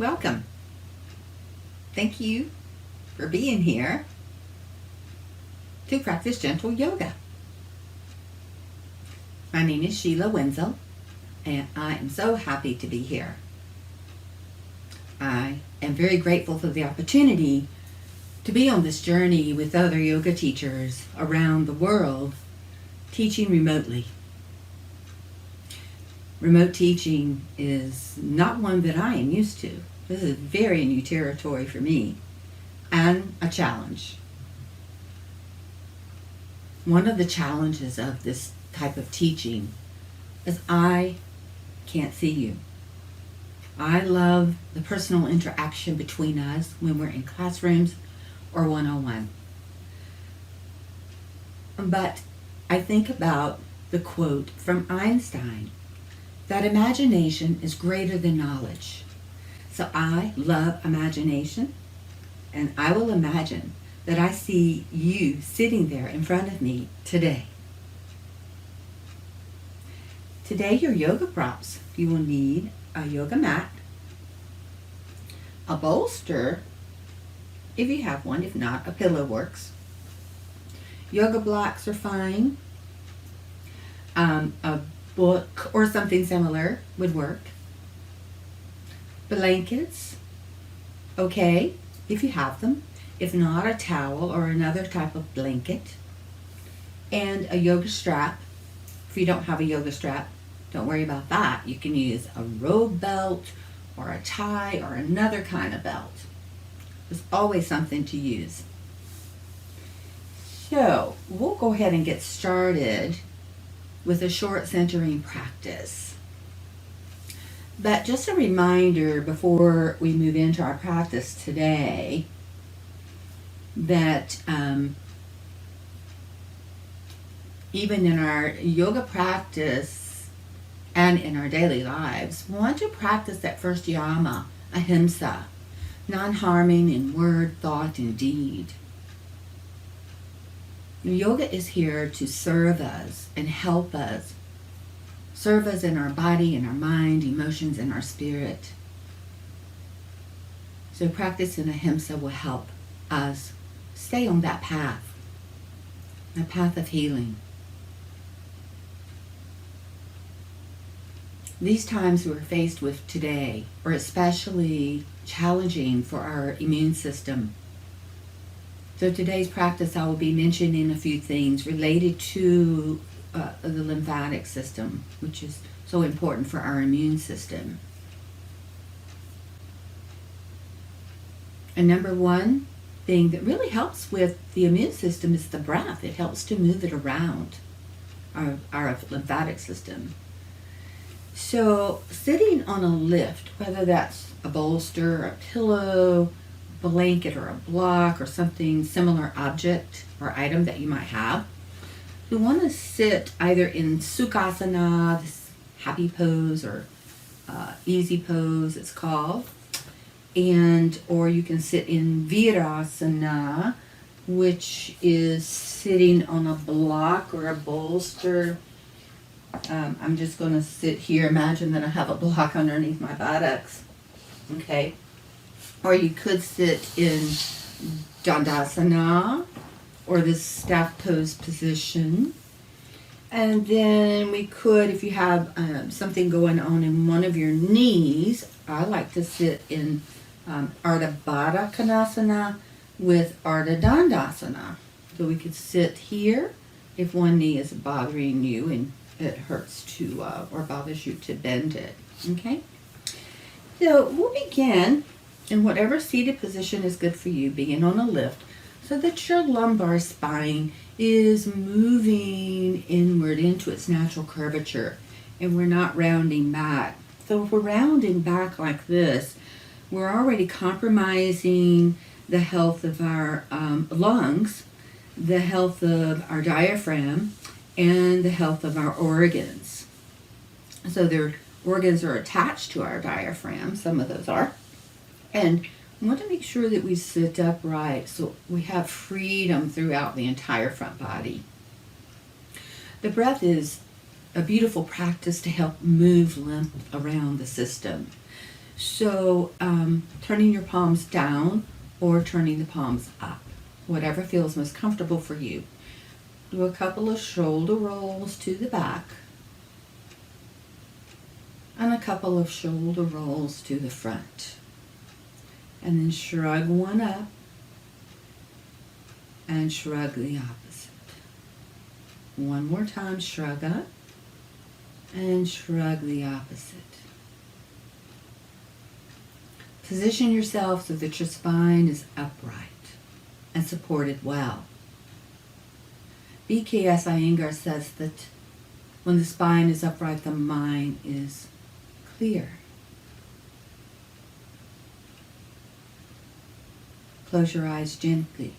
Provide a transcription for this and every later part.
Welcome. Thank you for being here to practice gentle yoga. My name is Sheila Wenzel, and I am so happy to be here. I am very grateful for the opportunity to be on this journey with other yoga teachers around the world, teaching remotely. Remote teaching is not one that I am used to. This is very new territory for me and a challenge. One of the challenges of this type of teaching is I can't see you. I love the personal interaction between us when we're in classrooms or one-on-one. But I think about the quote from Einstein, that imagination is greater than knowledge. So I love imagination, and I will imagine that I see you sitting there in front of me today. Today, your yoga props. You will need a yoga mat, a bolster, if you have one. If not, a pillow works. Yoga blocks are fine. A book or something similar would work. Blankets, okay, if you have them. If not, a towel or another type of blanket. And a yoga strap. If you don't have a yoga strap, don't worry about that. You can use a robe belt or a tie or another kind of belt. There's always something to use. So we'll go ahead and get started with a short centering practice. But just a reminder before we move into our practice today that even in our yoga practice and in our daily lives, we want to practice that first yama, ahimsa, non-harming in word, thought, and deed. Yoga is here to serve us and help us. Serve us in our body, in our mind, emotions, and our spirit. So practicing ahimsa will help us stay on that path of healing. These times we're faced with today are especially challenging for our immune system. So today's practice, I will be mentioning a few things related to the lymphatic system, which is so important for our immune system. And number one thing that really helps with the immune system is the breath. It helps to move it around our lymphatic system. So sitting on a lift, whether that's a bolster, a pillow, blanket, or a block, or something similar object or item that you might have, you want to sit either in Sukhasana, this happy pose, or easy pose it's called, or you can sit in Virasana, which is sitting on a block or a bolster. I'm just going to sit here. Imagine that I have a block underneath my buttocks. Okay. Or you could sit in Dandasana, or this staff pose position. And then we could, if you have something going on in one of your knees, I like to sit in Ardha Baddha Konasana with Ardha Dandasana. So we could sit here if one knee is bothering you and it hurts to, or bothers you to bend it. Okay? So we'll begin in whatever seated position is good for you, being on a lift, so that your lumbar spine is moving inward into its natural curvature, and we're not rounding back. So if we're rounding back like this, we're already compromising the health of our lungs, the health of our diaphragm, and the health of our organs. So their organs are attached to our diaphragm, some of those are. And we want to make sure that we sit upright so we have freedom throughout the entire front body. The breath is a beautiful practice to help move lymph around the system. So turning your palms down or turning the palms up, whatever feels most comfortable for you. Do a couple of shoulder rolls to the back and a couple of shoulder rolls to the front. And then shrug one up and shrug the opposite. One more time, shrug up and shrug the opposite. Position yourself so that your spine is upright and supported well. B.K.S. Iyengar says that when the spine is upright, the mind is clear. Close your eyes gently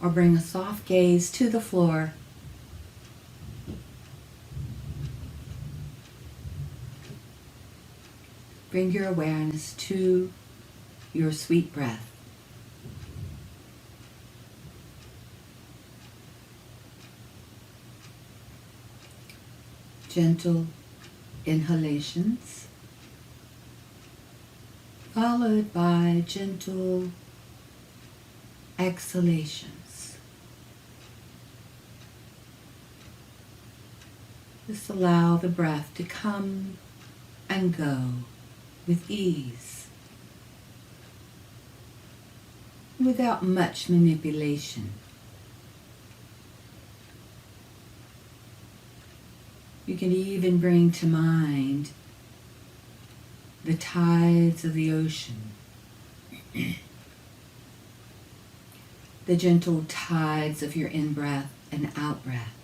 or bring a soft gaze to the floor. Bring your awareness to your sweet breath. Gentle inhalations, followed by gentle exhalations. Just allow the breath to come and go with ease, without much manipulation. You can even bring to mind the tides of the ocean, the gentle tides of your in-breath and out-breath,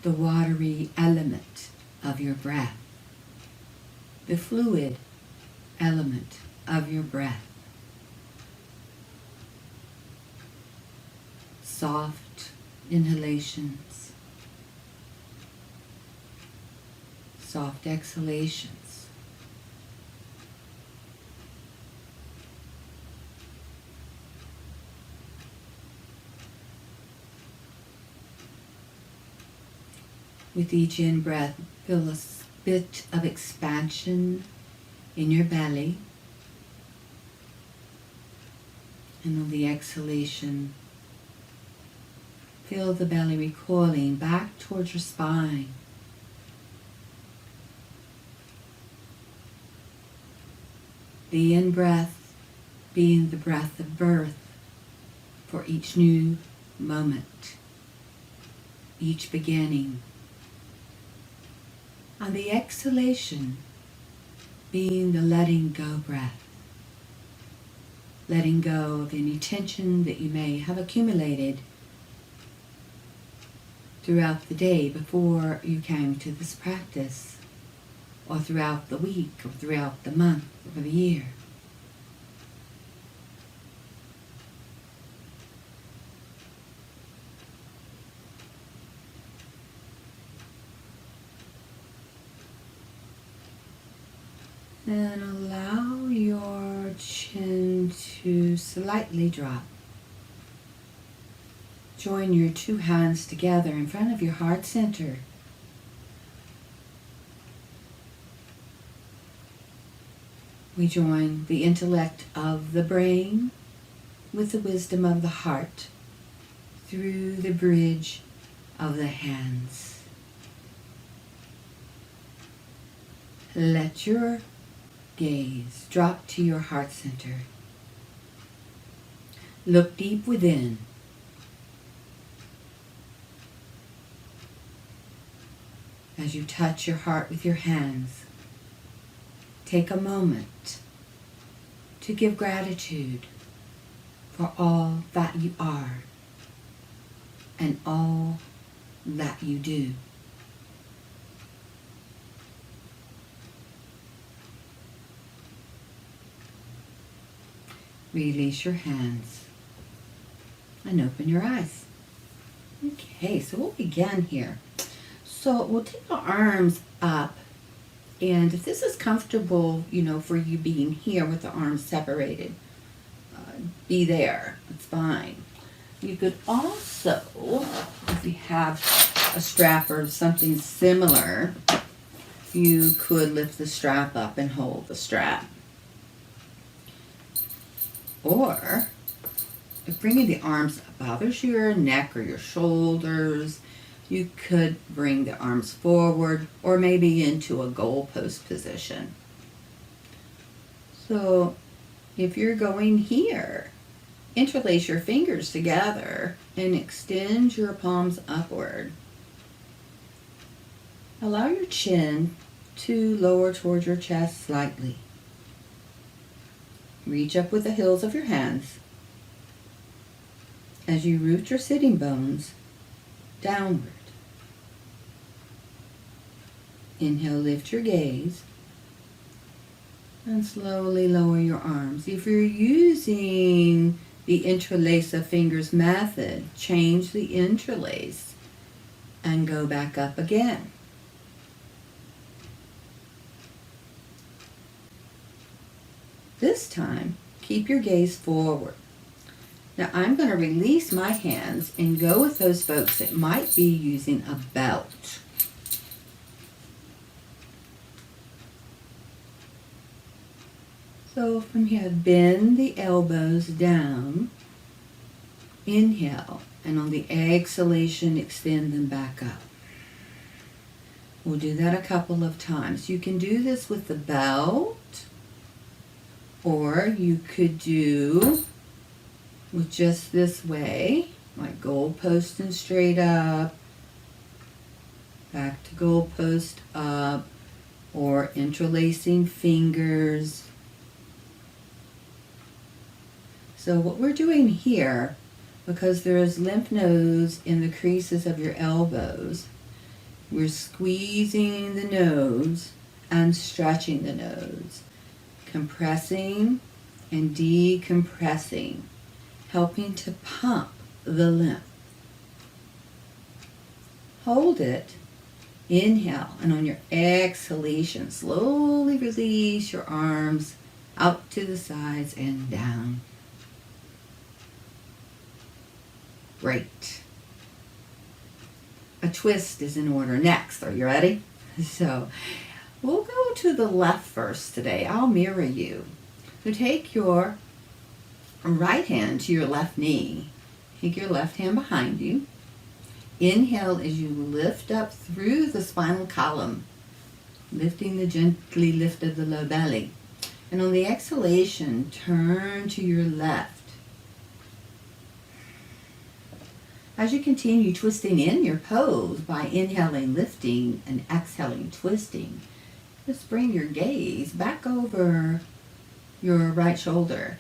the watery element of your breath, the fluid element of your breath. Soft inhalations, soft exhalations. With each in-breath, feel a bit of expansion in your belly. And on the exhalation, feel the belly recoiling back towards your spine. The in-breath being the breath of birth for each new moment, each beginning. And the exhalation being the letting go breath. Letting go of any tension that you may have accumulated throughout the day before you came to this practice, or throughout the week, or throughout the month, or the year. And allow your chin to slightly drop. Join your two hands together in front of your heart center. We join the intellect of the brain with the wisdom of the heart through the bridge of the hands. Let your gaze drop to your heart center. Look deep within. As you touch your heart with your hands, take a moment to give gratitude for all that you are and all that you do. Release your hands and open your eyes. Okay, so we'll begin here. So we'll take our arms up, and if this is comfortable, for you being here with the arms separated, be there. It's fine. You could also, if you have a strap or something similar, you could lift the strap up and hold the strap. Or, if bringing the arms bothers your neck or your shoulders, you could bring the arms forward or maybe into a goalpost position. So, if you're going here, interlace your fingers together and extend your palms upward. Allow your chin to lower towards your chest slightly. Reach up with the heels of your hands as you root your sitting bones downward. Inhale, lift your gaze, and slowly lower your arms. If you're using the interlace of fingers method, change the interlace and go back up again. This time, keep your gaze forward. Now I'm going to release my hands and go with those folks that might be using a belt. So from here, bend the elbows down. Inhale, and on the exhalation, extend them back up. We'll do that a couple of times. You can do this with the belt, or you could do with just this way, like goalpost and straight up, back to goalpost up, or interlacing fingers. So what we're doing here, because there is lymph nodes in the creases of your elbows, we're squeezing the nodes and stretching the nodes, compressing and decompressing, helping to pump the lymph. Hold it, inhale, and on your exhalation, slowly release your arms out to the sides and down. Great. A twist is in order next. Are you ready? So we'll go to the left first today. I'll mirror you. So take your right hand to your left knee. Take your left hand behind you. Inhale as you lift up through the spinal column, lifting the gently lift of the low belly. And on the exhalation, turn to your left. As you continue twisting in your pose by inhaling, lifting, and exhaling, twisting, just bring your gaze back over your right shoulder.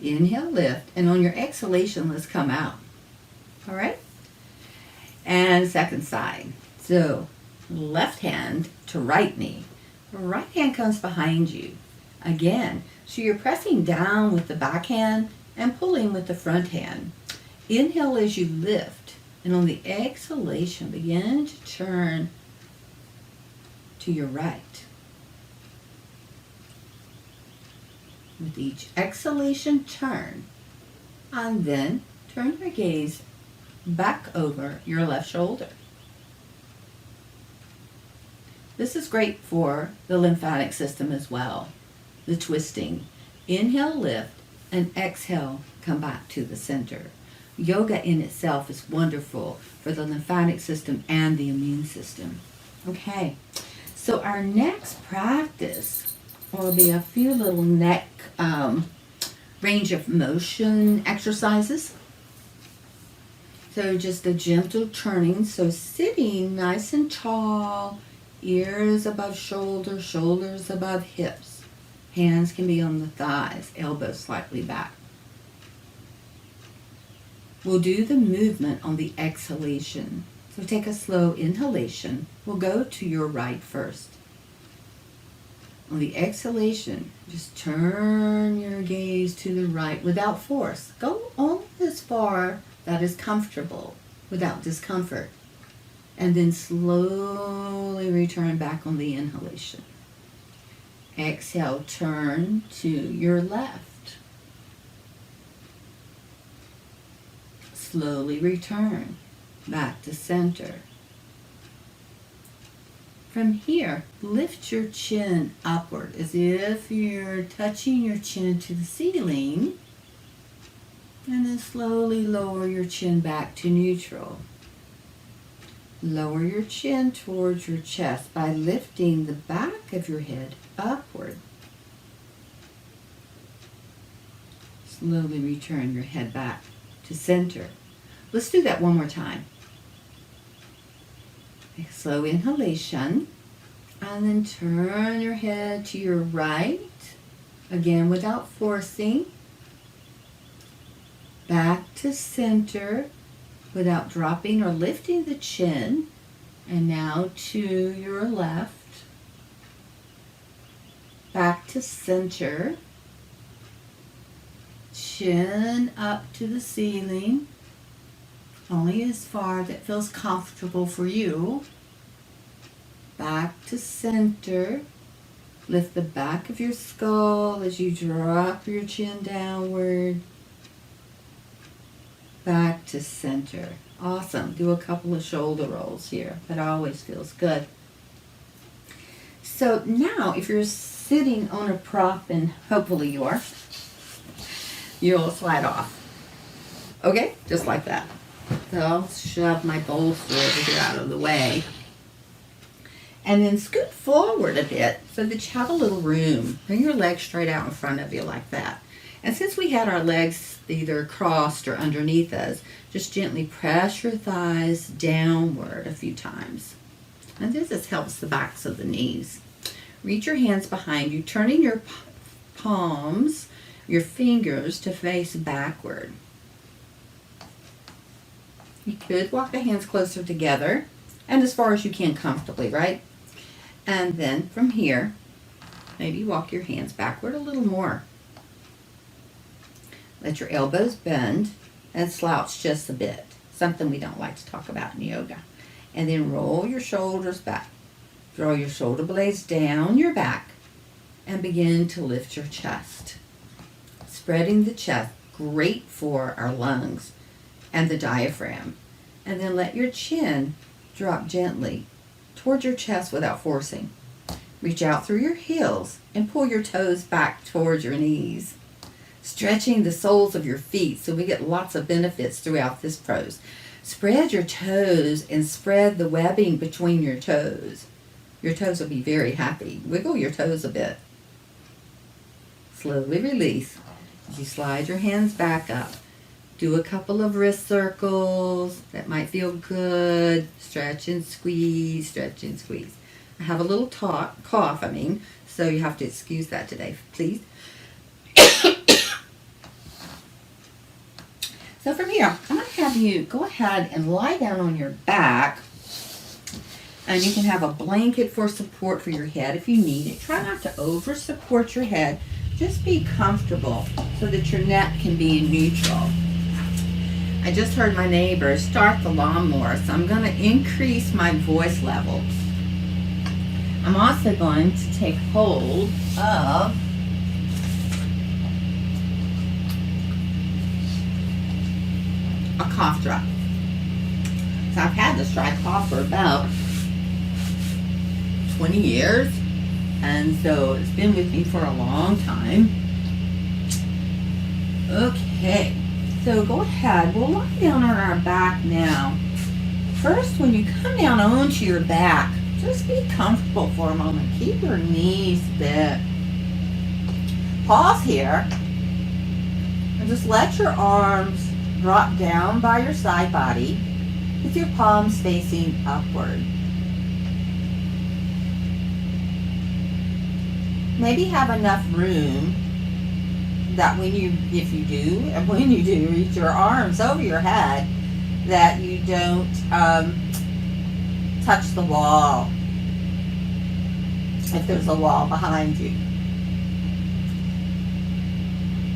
Inhale, lift, and on your exhalation, let's come out. All right? And second side. So, left hand to right knee. Right hand comes behind you. Again, so you're pressing down with the back hand and pulling with the front hand. Inhale as you lift, and on the exhalation, begin to turn to your right. With each exhalation, turn, and then turn your gaze back over your left shoulder. This is great for the lymphatic system as well, the twisting. Inhale, lift, and exhale, come back to the center. Yoga in itself is wonderful for the lymphatic system and the immune system. Okay, so our next practice will be a few little neck range of motion exercises. So just a gentle turning, so sitting nice and tall, ears above shoulders, shoulders above hips. Hands can be on the thighs, elbows slightly back. We'll do the movement on the exhalation. So take a slow inhalation. We'll go to your right first. On the exhalation, just turn your gaze to the right without force. Go only as far that is comfortable, without discomfort. And then slowly return back on the inhalation. Exhale, turn to your left. Slowly return back to center. from here, lift your chin upward as if you're touching your chin to the ceiling. And then slowly lower your chin back to neutral. Lower your chin towards your chest by lifting the back of your head upward. Slowly return your head back to center. Let's do that one more time. Slow inhalation, and then turn your head to your right, again without forcing. Back to center without dropping or lifting the chin, and now to your left. Back to center. Chin up to the ceiling, only as far as it feels comfortable for you. Back to center. Lift the back of your skull as you drop your chin downward. Back to center. Awesome. Do a couple of shoulder rolls here. That always feels good. So now if you're sitting on a prop, and hopefully you are, you'll slide off. Okay? Just like that. So I'll shove my bolster over here out of the way. And then scoot forward a bit so that you have a little room. Bring your legs straight out in front of you like that. And since we had our legs either crossed or underneath us, just gently press your thighs downward a few times. And this helps the backs of the knees. Reach your hands behind you, turning your palms, your fingers to face backward. You could walk the hands closer together and as far as you can comfortably, right? And then from here, maybe walk your hands backward a little more. Let your elbows bend and slouch just a bit, something we don't like to talk about in yoga. And then roll your shoulders back. Draw your shoulder blades down your back and begin to lift your chest. Spreading the chest, great for our lungs and the diaphragm. And then let your chin drop gently towards your chest without forcing. Reach out through your heels and pull your toes back towards your knees. Stretching the soles of your feet so we get lots of benefits throughout this pose. Spread your toes and spread the webbing between your toes. Your toes will be very happy. Wiggle your toes a bit. Slowly release. As you slide your hands back up. Do a couple of wrist circles. That might feel good. Stretch and squeeze, stretch and squeeze. I have a little cough, so you have to excuse that today, please. So from here, I'm going to have you go ahead and lie down on your back. And you can have a blanket for support for your head if you need it. Try not to over support your head. Just be comfortable so that your neck can be neutral. I just heard my neighbor start the lawnmower, so I'm going to increase my voice level. I'm also going to take hold of a cough drop. So I've had this dry cough for about 20 years, and so it's been with me for a long time. Okay, so go ahead. We'll lie down on our back now. First, when you come down onto your back, just be comfortable for a moment. Keep your knees bent. Pause here, and just let your arms drop down by your side body with your palms facing upward. Maybe have enough room that when you do reach your arms over your head, that you don't touch the wall if there's a wall behind you.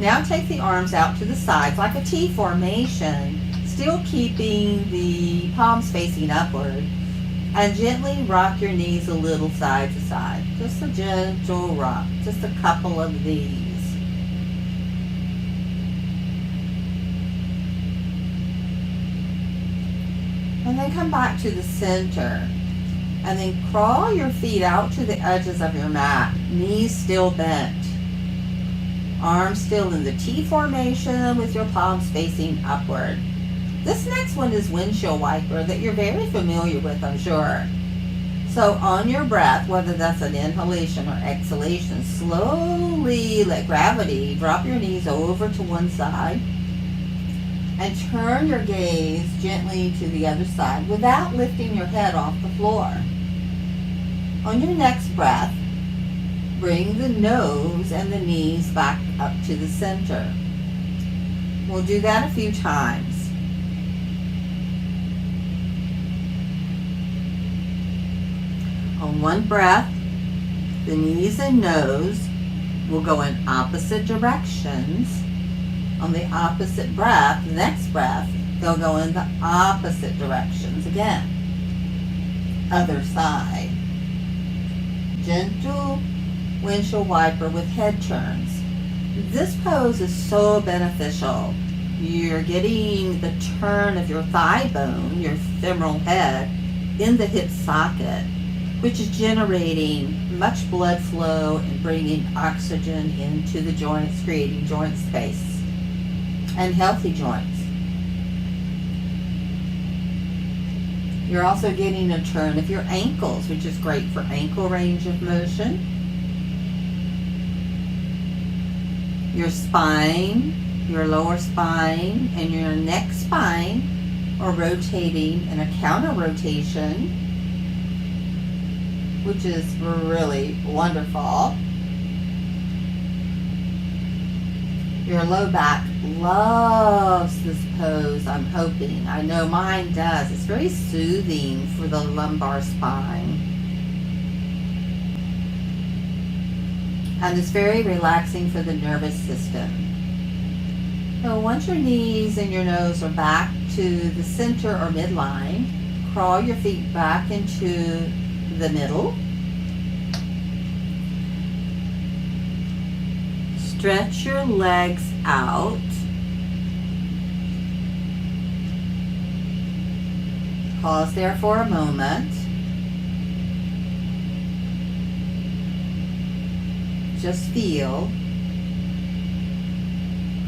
Now take the arms out to the sides like a T formation, still keeping the palms facing upward, and gently rock your knees a little side to side. Just a gentle rock, just a couple of these. And then come back to the center. And then crawl your feet out to the edges of your mat. Knees still bent. Arms still in the T formation with your palms facing upward. This next one is windshield wiper that you're very familiar with, I'm sure. So on your breath, whether that's an inhalation or exhalation, slowly let gravity drop your knees over to one side and turn your gaze gently to the other side without lifting your head off the floor. On your next breath, bring the nose and the knees back up to the center. We'll do that a few times. On one breath, the knees and nose will go in opposite directions. On the opposite breath, the next breath, they'll go in the opposite directions again. Other side. Gentle windshield wiper with head turns. This pose is so beneficial. You're getting the turn of your thigh bone, your femoral head, in the hip socket, which is generating much blood flow and bringing oxygen into the joints, creating joint space and healthy joints. You're also getting a turn of your ankles, which is great for ankle range of motion. Your spine, your lower spine, and your neck spine are rotating in a counter rotation, which is really wonderful. Your low back loves this pose, I'm hoping. I know mine does. It's very soothing for the lumbar spine. And it's very relaxing for the nervous system. So once your knees and your nose are back to the center or midline, crawl your feet back into the middle. Stretch your legs out. Pause there for a moment. Just feel.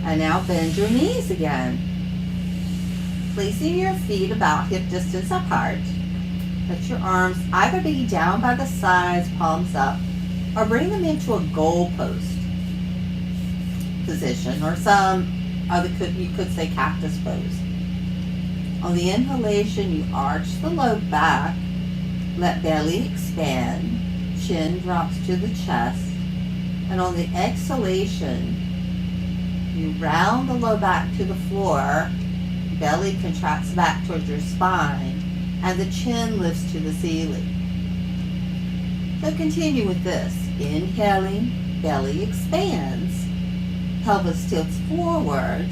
And now bend your knees again. Placing your feet about hip distance apart. Let your arms either be down by the sides, palms up, or bring them into a goal post position, or you could say cactus pose. On the inhalation, you arch the low back, let belly expand, chin drops to the chest, and on the exhalation, you round the low back to the floor, belly contracts back towards your spine, and the chin lifts to the ceiling. So continue with this. Inhaling, belly expands, pelvis tilts forward.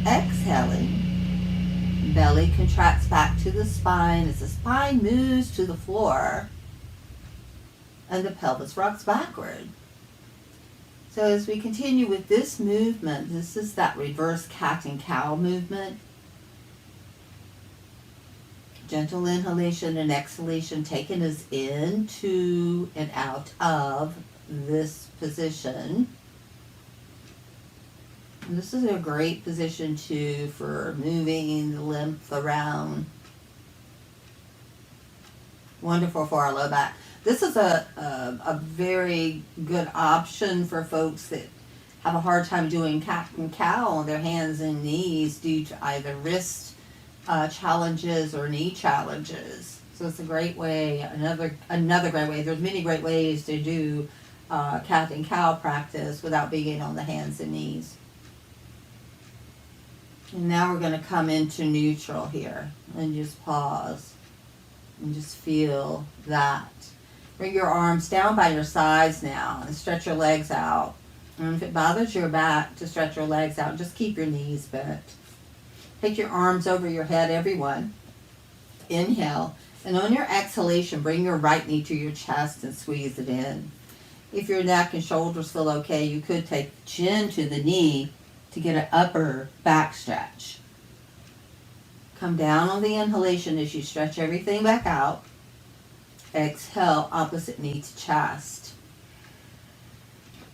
Exhaling, belly contracts back to the spine as the spine moves to the floor and the pelvis rocks backward. So as we continue with this movement, this is that reverse cat and cow movement. Gentle inhalation and exhalation taken us into and out of this position. And this is a great position too for moving the lymph around. Wonderful for our low back. This is a very good option for folks that have a hard time doing cat and cow on their hands and knees due to either wrist challenges or knee challenges. So it's a great way, another great way. There's many great ways to do cat and cow practice without being on the hands and knees. And now we're going to come into neutral here and just pause and just feel that. Bring your arms down by your sides now and stretch your legs out. And if it bothers your back to stretch your legs out, just keep your knees bent. Take your arms over your head, everyone. Inhale. And on your exhalation, bring your right knee to your chest and squeeze it in. If your neck and shoulders feel okay, you could take the chin to the knee to get an upper back stretch. Come down on the inhalation as you stretch everything back out. Exhale, opposite knee to chest.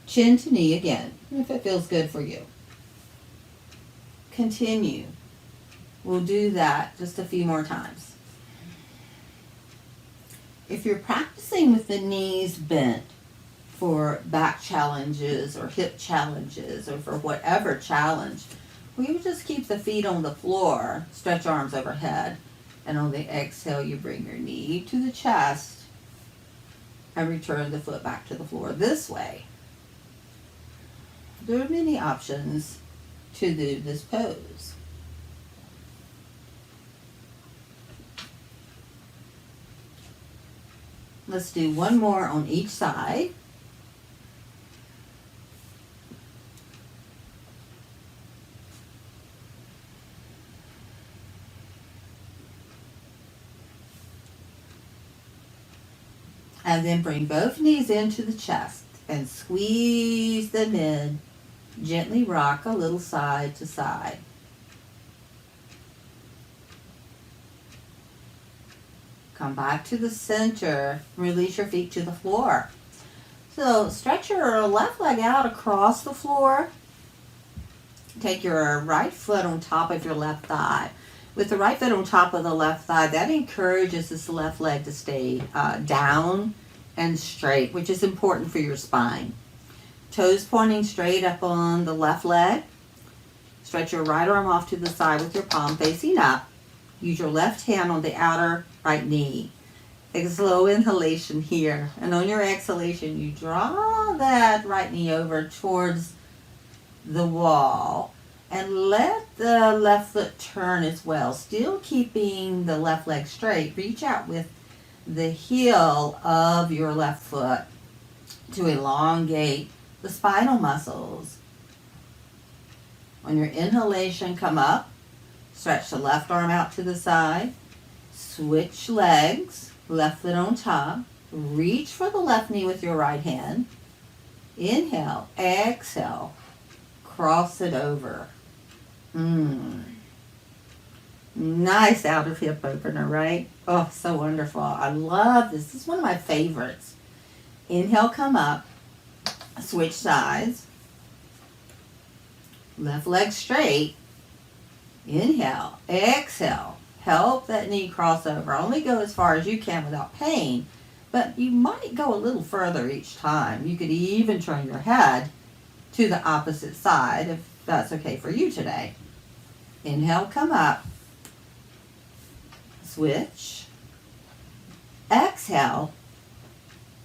Chin to knee again, if it feels good for you. Continue. We'll do that just a few more times. If you're practicing with the knees bent for back challenges or hip challenges or for whatever challenge, we would just keep the feet on the floor, stretch arms overhead, and on the exhale you bring your knee to the chest and return the foot back to the floor this way. There are many options to do this pose. Let's do one more on each side. And then bring both knees into the chest and squeeze them in. Gently rock a little side to side. Come back to the center. Release your feet to the floor. So stretch your left leg out across the floor. Take your right foot on top of your left thigh. With the right foot on top of the left thigh, that encourages this left leg to stay down and straight, which is important for your spine. Toes pointing straight up on the left leg. Stretch your right arm off to the side with your palm facing up. Use your left hand on the outer right knee. Take a slow inhalation here. And on your exhalation, you draw that right knee over towards the wall. And let the left foot turn as well. Still keeping the left leg straight. Reach out with the heel of your left foot to elongate the spinal muscles. On your inhalation, come up. Stretch the left arm out to the side. Switch legs. Left foot on top. Reach for the left knee with your right hand. Inhale. Exhale. Cross it over. Nice out of hip opener, right? Oh, so wonderful. I love this. This is one of my favorites. Inhale, come up. Switch sides. Left leg straight. Inhale. Exhale. Help that knee cross over. Only go as far as you can without pain, but you might go a little further each time. You could even turn your head to the opposite side if that's okay for you today. Inhale, come up. Switch. Exhale.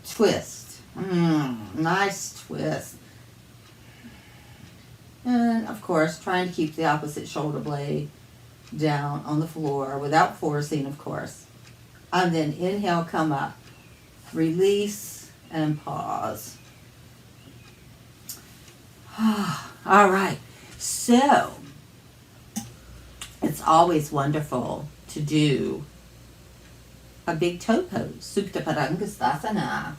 Twist. Nice twist. And of course, trying to keep the opposite shoulder blade down on the floor without forcing, of course. And then inhale, come up. Release and pause. All right. So, it's always wonderful to do a big toe pose, Supta Padangasthasana.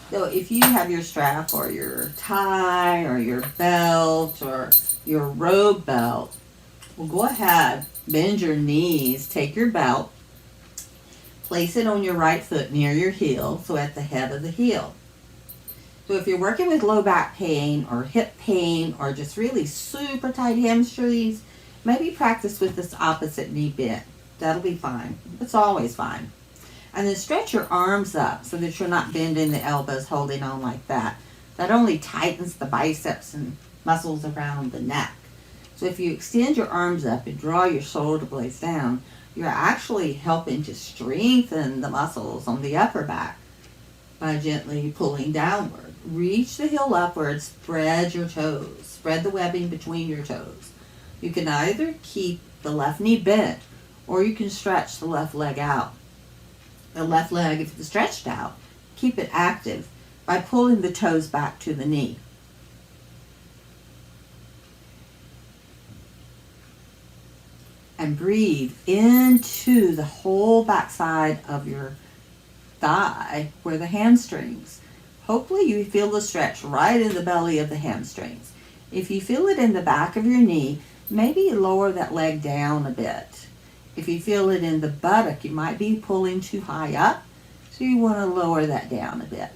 So if you have your strap or your tie or your belt or your robe belt, well, go ahead, bend your knees, take your belt, place it on your right foot near your heel, so at the head of the heel. So if you're working with low back pain or hip pain or just really super tight hamstrings, maybe practice with this opposite knee bent. That'll be fine. It's always fine. And then stretch your arms up so that you're not bending the elbows, holding on like that. That only tightens the biceps and muscles around the neck. So if you extend your arms up and draw your shoulder blades down, you're actually helping to strengthen the muscles on the upper back by gently pulling downward. Reach the heel upward, spread your toes. Spread the webbing between your toes. You can either keep the left knee bent or you can stretch the left leg out. The left leg, if it's stretched out, keep it active by pulling the toes back to the knee. And breathe into the whole backside of your thigh where the hamstrings. Hopefully you feel the stretch right in the belly of the hamstrings. If you feel it in the back of your knee, maybe lower that leg down a bit. If you feel it in the buttock, you might be pulling too high up. So you want to lower that down a bit.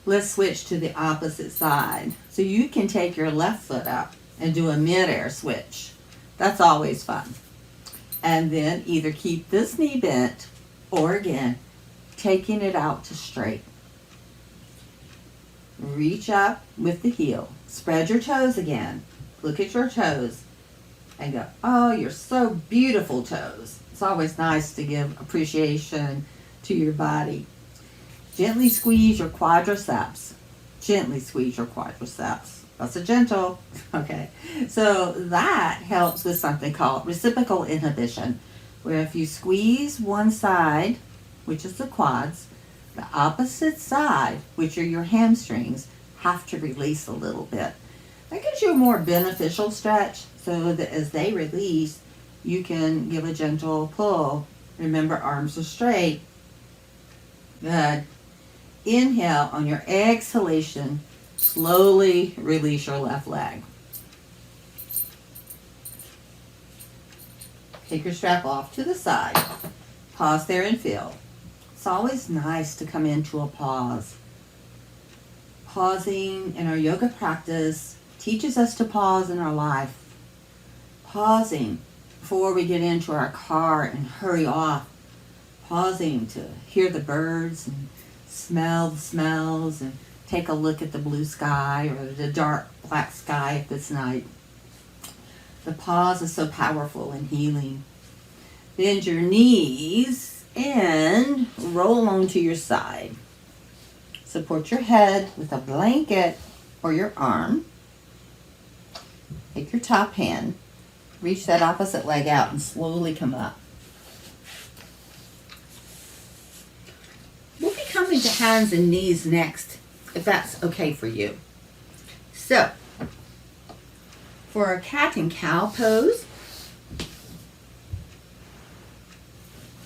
Let's switch to the opposite side. So you can take your left foot up and do a mid-air switch. That's always fun. And then either keep this knee bent or again, taking it out to straight. Reach up with the heel. Spread your toes again. Look at your toes and go, oh, you're so beautiful, toes. It's always nice to give appreciation to your body. Gently squeeze your quadriceps. Gently squeeze your quadriceps. That's a gentle. Okay. So that helps with something called reciprocal inhibition, where if you squeeze one side, which is the quads, the opposite side, which are your hamstrings, have to release a little bit. That gives you a more beneficial stretch so that as they release, you can give a gentle pull. Remember, arms are straight. Good. Inhale. On your exhalation, slowly release your left leg. Take your strap off to the side. Pause there and feel. It's always nice to come into a pause. Pausing in our yoga practice teaches us to pause in our life. Pausing before we get into our car and hurry off. Pausing to hear the birds and smell the smells and take a look at the blue sky or the dark black sky if it's night. The pause is so powerful and healing. Bend your knees and roll onto your side. Support your head with a blanket or your arm. Take your top hand, reach that opposite leg out and slowly come up. We'll be coming to hands and knees next, if that's okay for you. So, for a cat and cow pose,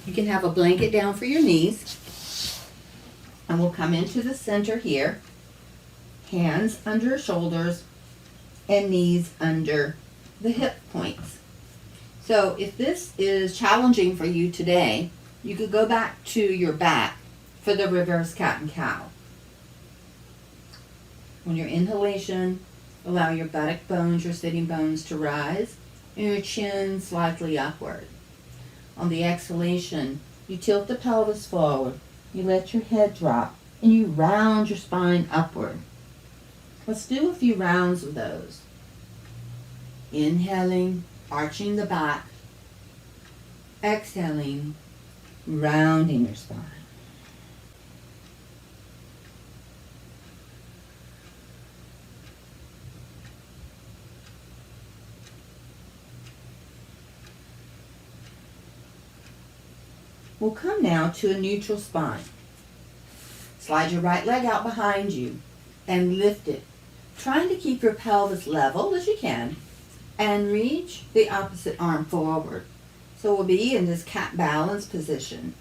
you can have a blanket down for your knees. And we'll come into the center here. Hands under shoulders and knees under the hip points. So if this is challenging for you today, you could go back to your back for the reverse cat and cow. On your inhalation, allow your buttock bones, your sitting bones to rise, and your chin slightly upward. On the exhalation, you tilt the pelvis forward, you let your head drop, and you round your spine upward. Let's do a few rounds of those. Inhaling, arching the back. Exhaling, rounding your spine. We'll come now to a neutral spine. Slide your right leg out behind you and lift it, trying to keep your pelvis level as you can, and reach the opposite arm forward. So we'll be in this cat balance position.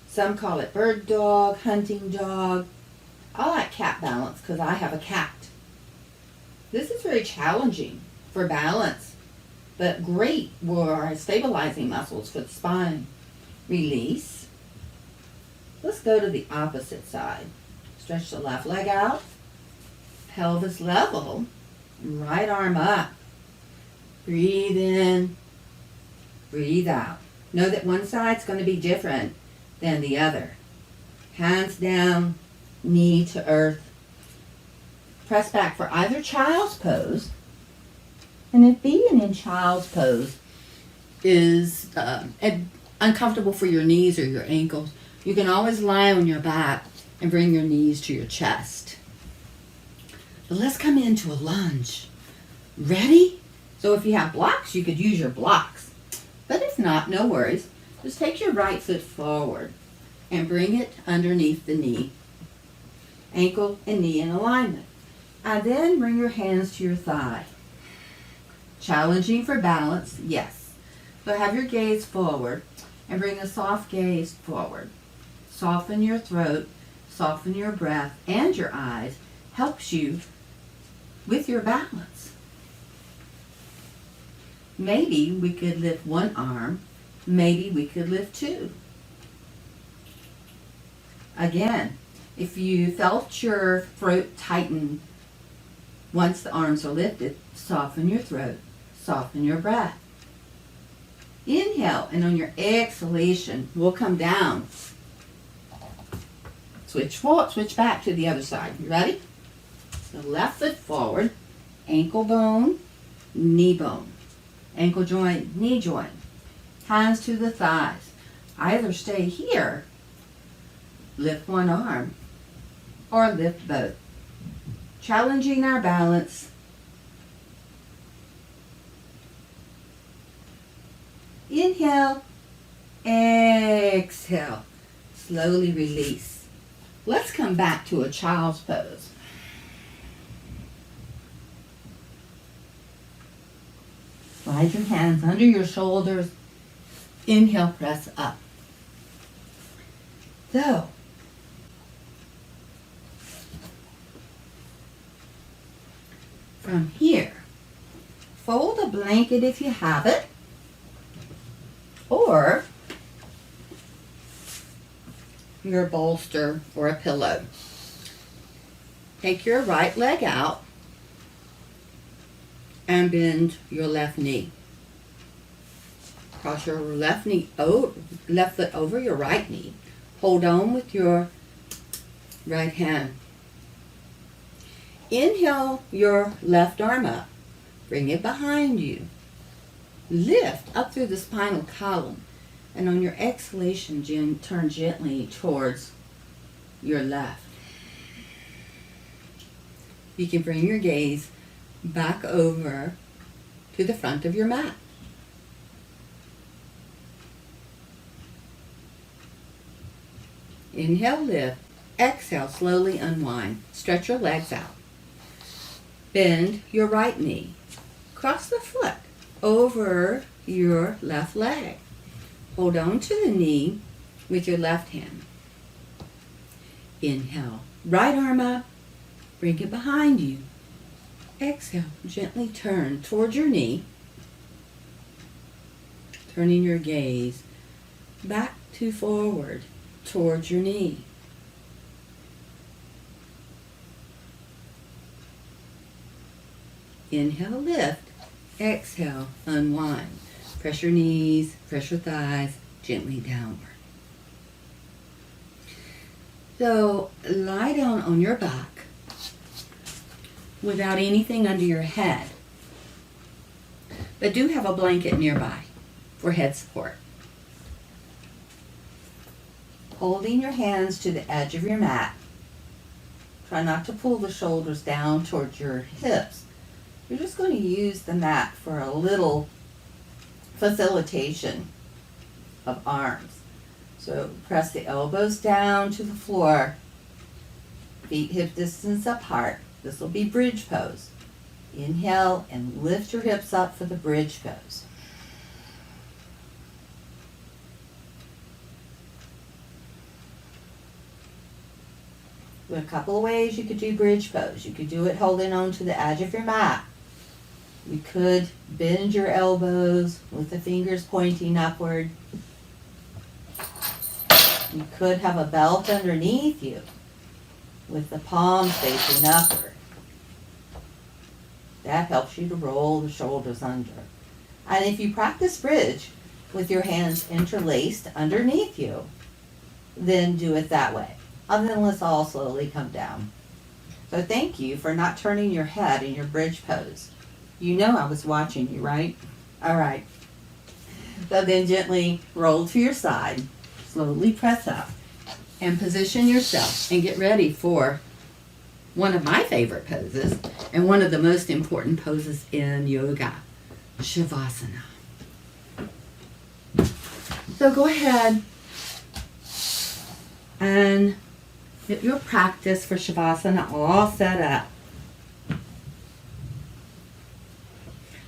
Some call it bird dog, hunting dog. I like cat balance because I have a cat. This is very challenging for balance, but great for our stabilizing muscles for the spine. Release. Let's go to the opposite side. Stretch the left leg out, pelvis level, right arm up. Breathe in, breathe out. Know that one side's going to be different than the other. Hands down, knee to earth. Press back for either child's pose. And if being in child's pose is uncomfortable for your knees or your ankles, you can always lie on your back and bring your knees to your chest. But let's come into a lunge. Ready? So if you have blocks, you could use your blocks. But if not, no worries. Just take your right foot forward and bring it underneath the knee. Ankle and knee in alignment. And then bring your hands to your thigh. Challenging for balance, yes. So have your gaze forward and bring a soft gaze forward. Soften your throat, soften your breath and your eyes. Helps you with your balance. Maybe we could lift one arm. Maybe we could lift two. Again, if you felt your throat tighten once the arms are lifted, soften your throat, soften your breath. Inhale, and on your exhalation, we'll come down. Switch forward, switch back to the other side. You ready? So left foot forward, ankle bone, knee bone. Ankle joint, knee joint. Hands to the thighs. Either stay here, lift one arm, or lift both. Challenging our balance. Inhale, exhale. Slowly release. Let's come back to a child's pose. Slide your hands under your shoulders. Inhale, press up. So, from here, fold a blanket if you have it, or your bolster or a pillow. Take your right leg out and bend your left knee. Cross your left foot over your right knee. Hold on with your right hand. Inhale your left arm up. Bring it behind you. Lift up through the spinal column. And on your exhalation, turn gently towards your left. You can bring your gaze back over to the front of your mat. Inhale, lift. Exhale, slowly unwind. Stretch your legs out. Bend your right knee. Cross the foot over your left leg. Hold on to the knee with your left hand. Inhale, right arm up. Bring it behind you. Exhale, gently turn towards your knee. Turning your gaze back to forward towards your knee. Inhale, lift. Exhale, unwind. Press your knees, press your thighs gently downward. So lie down on your back without anything under your head. But do have a blanket nearby for head support. Holding your hands to the edge of your mat. Try not to pull the shoulders down towards your hips. You're just going to use the mat for a little facilitation of arms. So press the elbows down to the floor. Feet hip distance apart. This will be bridge pose. Inhale and lift your hips up for the bridge pose. There are a couple of ways you could do bridge pose. You could do it holding on to the edge of your mat. You could bend your elbows with the fingers pointing upward. You could have a belt underneath you with the palms facing upward. That helps you to roll the shoulders under. And if you practice bridge with your hands interlaced underneath you, then do it that way. And then let's all slowly come down. So thank you for not turning your head in your bridge pose. You know I was watching you, right? All right. So then gently roll to your side. Slowly press up and position yourself and get ready for one of my favorite poses and one of the most important poses in yoga, Shavasana. So go ahead and get your practice for Shavasana all set up.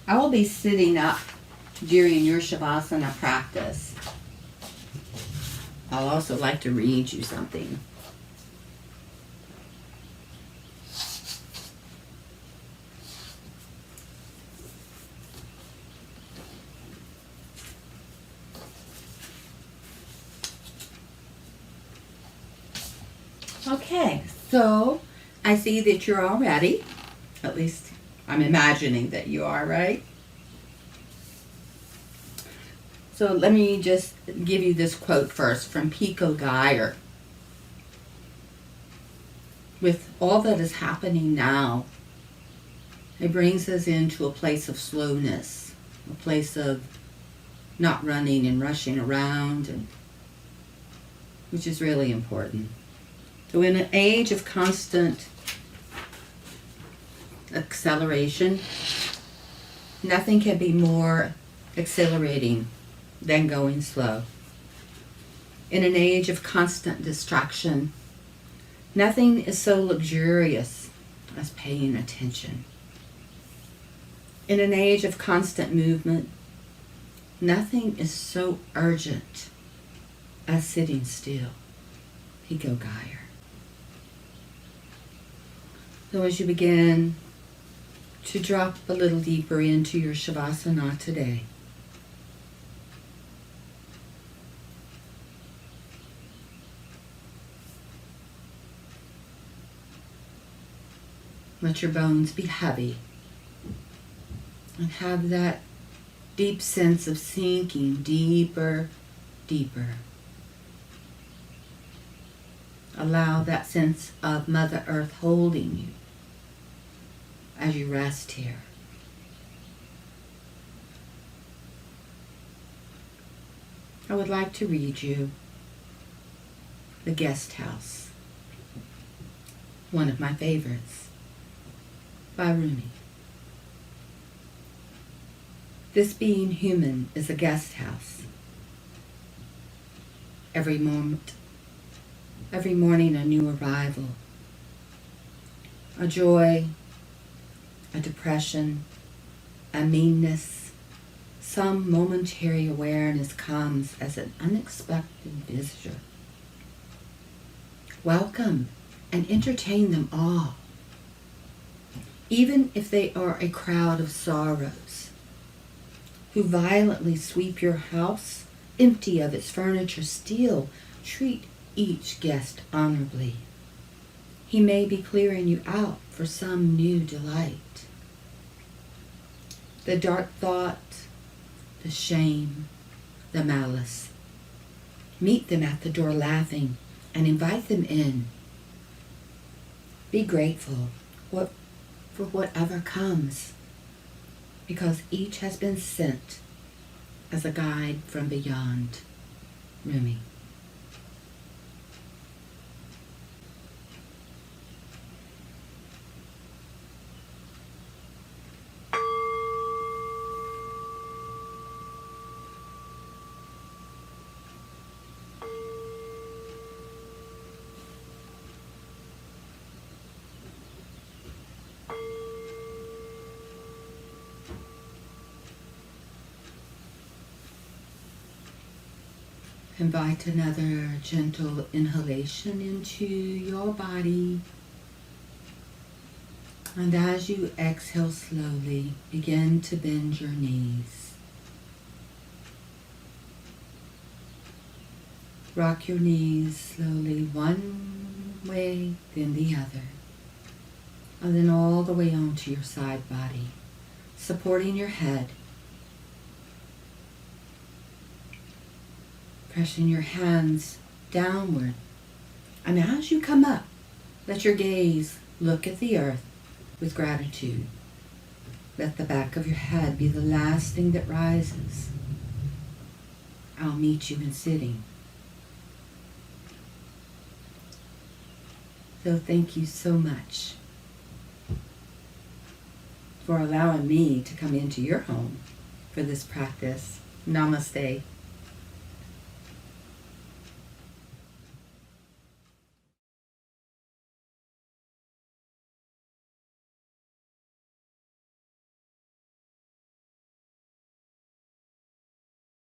I will be sitting up during your Shavasana practice. I'll also like to read you something. Okay, so I see that you're all ready. At least I'm imagining that you are, right? So let me just give you this quote first from Pico Geyer. With all that is happening now, it brings us into a place of slowness, a place of not running and rushing around, and which is really important. So in an age of constant acceleration, nothing can be more exhilarating than going slow. In an age of constant distraction, nothing is so luxurious as paying attention. In an age of constant movement, nothing is so urgent as sitting still. Pico Geyer. So as you begin to drop a little deeper into your Shavasana today, let your bones be heavy and have that deep sense of sinking deeper, deeper. Allow that sense of Mother Earth holding you as you rest here. I would like to read you The Guest House, one of my favorites, by Rumi. This being human is a guest house. Every morning a new arrival, a joy, a depression, a meanness, some momentary awareness comes as an unexpected visitor. Welcome and entertain them all, even if they are a crowd of sorrows, who violently sweep your house empty of its furniture. Still treat each guest honorably. He may be clearing you out for some new delight. The dark thought, the shame, the malice. Meet them at the door laughing and invite them in. Be grateful for whatever comes, because each has been sent as a guide from beyond. Rumi. Invite another gentle inhalation into your body. And as you exhale slowly, begin to bend your knees. Rock your knees slowly one way, then the other. And then all the way onto your side body, supporting your head. Pressing your hands downward. And as you come up, let your gaze look at the earth with gratitude. Let the back of your head be the last thing that rises. I'll meet you in sitting. So thank you so much for allowing me to come into your home for this practice. Namaste.